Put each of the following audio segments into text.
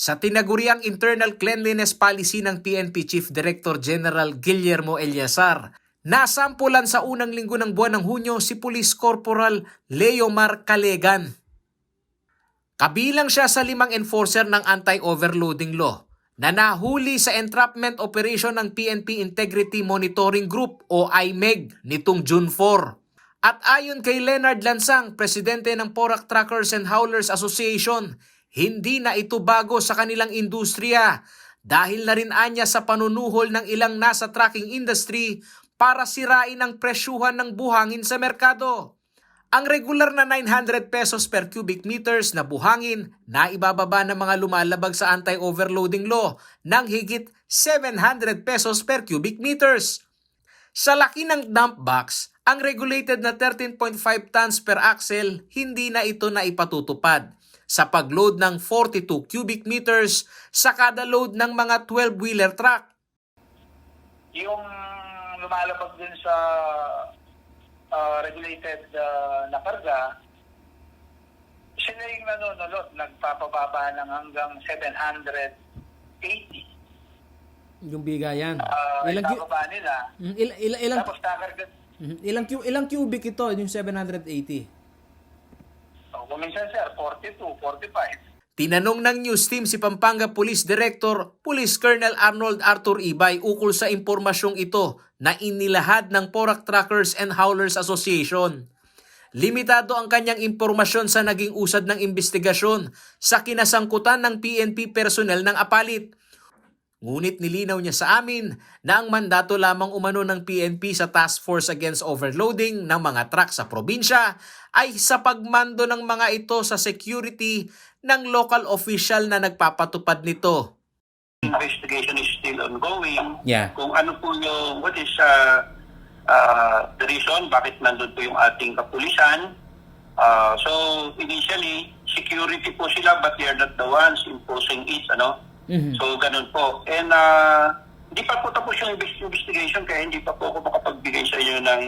Sa tinaguriang Internal Cleanliness Policy ng PNP Chief Director General Guillermo Eliazar, nasampulan sa unang linggo ng buwan ng Hunyo si Police Corporal Leomar Calegan. Kabilang siya sa 5 enforcer ng Anti-Overloading Law na nahuli sa entrapment operation ng PNP Integrity Monitoring Group o IMEG nitong June 4. At ayon kay Leonard Lansang, presidente ng Porac Truckers and Haulers Association, hindi na ito bago sa kanilang industriya dahil na rin anya sa panunuhol ng ilang nasa trucking industry para sirain ang presyuhan ng buhangin sa merkado. Ang regular na 900 pesos per cubic meters na buhangin na ibababa ng mga lumalabag sa anti-overloading law ng higit 700 pesos per cubic meters. Sa laki ng dump box, ang regulated na 13.5 tons per axle hindi na ito na ipatutupad sa pagload ng 42 cubic meters sa kada load ng mga 12-wheeler truck. Yung lumalabag din sa regulated na karga, sila yung nanunulot, nagpapababa ng hanggang 780. Yung bigayan. Ibababa nila. Tapos kakarga. Ilang cubic ito, yung 780? Kuminsan sir, 42, 45. Tinanong ng news team si Pampanga Police Director, Police Colonel Arnold Arthur Ibay ukol sa impormasyong ito na inilahad ng Porac Truckers and Haulers Association. Limitado ang kanyang impormasyon sa naging usad ng investigasyon sa kinasangkutan ng PNP personnel ng Apalit. Ngunit nilinaw niya sa amin na ang mandato lamang umano ng PNP sa Task Force Against Overloading ng mga truck sa probinsya ay sa pagmando ng mga ito sa security ng local official na nagpapatupad nito. Investigation is still ongoing. Yeah. Kung ano po yung, what is the reason, bakit nandun po yung ating kapulisan. So initially, security po sila but they are not the ones imposing it, ano? Mm-hmm. So, ganun po. And hindi pa po tapos yung investigation kaya hindi pa po ako makapagbigay sa inyo ng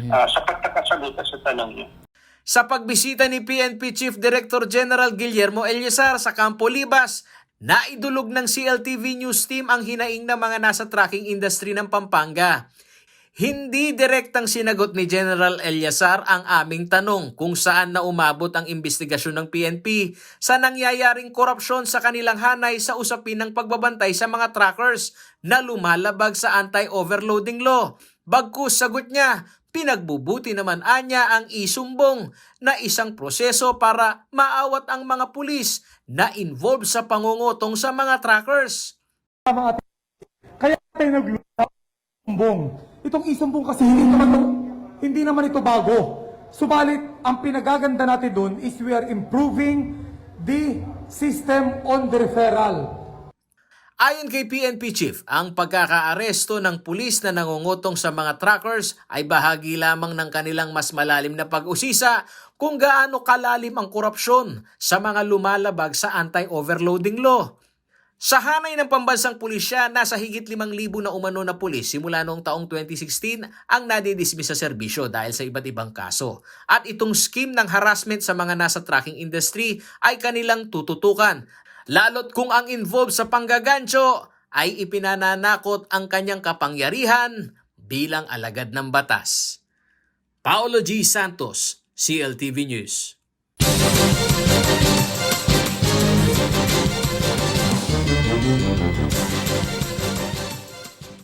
sapat na kasagot sa tanong niyo. Sa pagbisita ni PNP Chief Director General Guillermo Eliazar sa Campo Libas, naidulog ng CLTV News Team ang hinaing ng mga nasa trucking industry ng Pampanga. Hindi direktang sinagot ni General Eliazar ang aming tanong kung saan na umabot ang investigasyon ng PNP sa nangyayaring korupsyon sa kanilang hanay sa usapin ng pagbabantay sa mga truckers na lumalabag sa anti-overloading law. Bagkus sagot niya, pinagbubuti naman anya ang isumbong na isang proseso para maawat ang mga pulis na involved sa pangungutong sa mga truckers. Kaya tayo naglumbong. Itong isumbong kasi hindi naman ito bago. Subalit, ang pinagaganda natin doon is we are improving the system on the referral. Ayon kay PNP Chief, ang pagkakaaresto ng pulis na nangungutong sa mga truckers ay bahagi lamang ng kanilang mas malalim na pag-usisa kung gaano kalalim ang korupsyon sa mga lumalabag sa anti-overloading law. Sa hanay ng pambansang pulisya, nasa higit 5,000 na umano na pulis simula noong taong 2016 ang nadidismiss sa serbisyo dahil sa iba't ibang kaso. At itong scheme ng harassment sa mga nasa trucking industry ay kanilang tututukan. Lalo't kung ang involved sa panggagancho ay ipinananakot ang kanyang kapangyarihan bilang alagad ng batas. Paolo G. Santos, CLTV News.